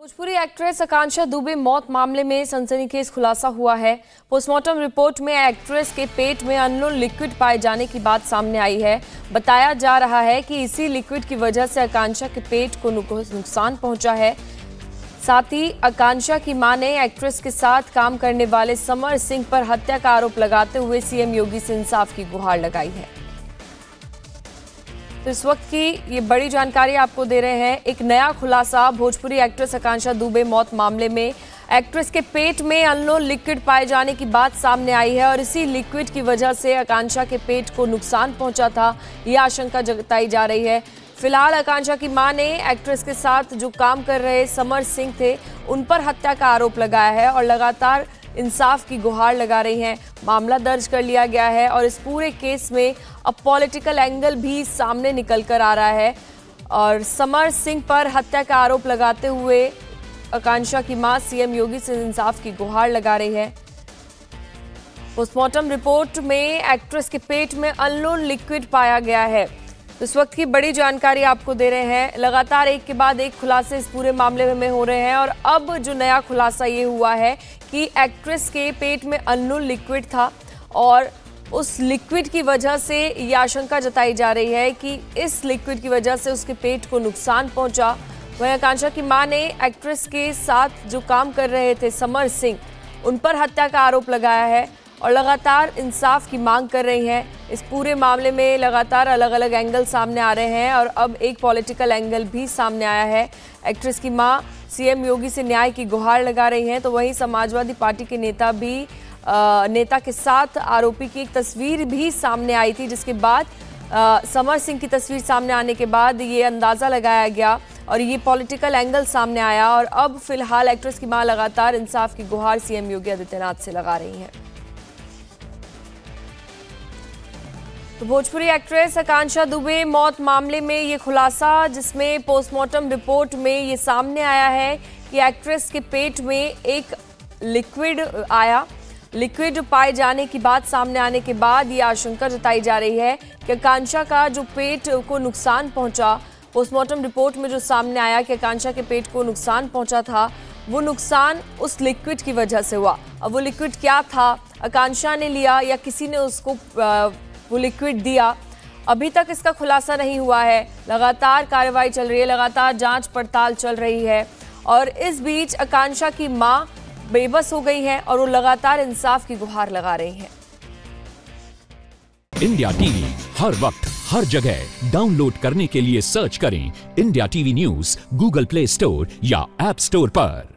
Bhojpuri actress आकांक्षा दुबे मौत मामले में सनसनीखेज खुलासा हुआ है। पोस्टमार्टम रिपोर्ट में एक्ट्रेस के पेट में अननोन लिक्विड पाए जाने की बात सामने आई है। बताया जा रहा है कि इसी लिक्विड की वजह से आकांक्षा के पेट को नुकसान पहुंचा है। साथ ही आकांक्षा की मां ने एक्ट्रेस के साथ काम करने वाले समर सिंह पर हत्या का आरोप लगाते हुए सीएम योगी से इंसाफ की गुहार लगाई है। तो इस वक्त की ये बड़ी जानकारी आपको दे रहे हैं। एक नया खुलासा भोजपुरी एक्ट्रेस आकांक्षा दुबे मौत मामले में एक्ट्रेस के पेट में अननोन लिक्विड पाए जाने की बात सामने आई है और इसी लिक्विड की वजह से आकांक्षा के पेट को नुकसान पहुंचा था, यह आशंका जताई जा रही है। फिलहाल आकांक्षा की मां ने एक्ट्रेस के साथ जो काम कर रहे समर सिंह थे उन पर हत्या का आरोप लगाया है और लगातार इंसाफ की गुहार लगा रही हैं। मामला दर्ज कर लिया गया है और इस पूरे केस में अब पॉलिटिकल एंगल भी सामने निकल कर आ रहा है और समर सिंह पर हत्या का आरोप लगाते हुए आकांक्षा की मां सीएम योगी से इंसाफ की गुहार लगा रही है। पोस्टमार्टम रिपोर्ट में एक्ट्रेस के पेट में अननोन लिक्विड पाया गया है। इस वक्त की बड़ी जानकारी आपको दे रहे हैं। लगातार एक के बाद एक खुलासे इस पूरे मामले में हो रहे हैं और अब जो नया खुलासा ये हुआ है कि एक्ट्रेस के पेट में अननोन लिक्विड था और उस लिक्विड की वजह से ये आशंका जताई जा रही है कि इस लिक्विड की वजह से उसके पेट को नुकसान पहुंचा। वहीं आकांक्षा की मां ने एक्ट्रेस के साथ जो काम कर रहे थे समर सिंह उन पर हत्या का आरोप लगाया है और लगातार इंसाफ की मांग कर रही हैं। इस पूरे मामले में लगातार अलग अलग एंगल सामने आ रहे हैं और अब एक पॉलिटिकल एंगल भी सामने आया है। एक्ट्रेस की मां सीएम योगी से न्याय की गुहार लगा रही हैं, तो वहीं समाजवादी पार्टी के नेता के साथ आरोपी की एक तस्वीर भी सामने आई थी, जिसके बाद समर सिंह की तस्वीर सामने आने के बाद ये अंदाज़ा लगाया गया और ये पॉलिटिकल एंगल सामने आया और अब फिलहाल एक्ट्रेस की मां लगातार इंसाफ की गुहार सीएम योगी आदित्यनाथ से लगा रही हैं। तो भोजपुरी एक्ट्रेस आकांक्षा दुबे मौत मामले में ये खुलासा, जिसमें पोस्टमार्टम रिपोर्ट में ये सामने आया है कि एक्ट्रेस के पेट में एक लिक्विड पाए जाने की बात सामने आने के बाद ये आशंका जताई जा रही है कि आकांक्षा का जो पेट को नुकसान पहुंचा, पोस्टमार्टम रिपोर्ट में जो सामने आया कि आकांक्षा के पेट को नुकसान पहुंचा था, वो नुकसान उस लिक्विड की वजह से हुआ। अब वो लिक्विड क्या था, आकांक्षा ने लिया या किसी ने उसको वो लिक्विड दिया, अभी तक इसका खुलासा नहीं हुआ है। लगातार कार्रवाई चल रही है, लगातार जांच पड़ताल चल रही है और इस बीच आकांक्षा की मां बेबस हो गई है और वो लगातार इंसाफ की गुहार लगा रही हैं। इंडिया टीवी हर वक्त हर जगह डाउनलोड करने के लिए सर्च करें India TV news Google play store या ऐप स्टोर पर।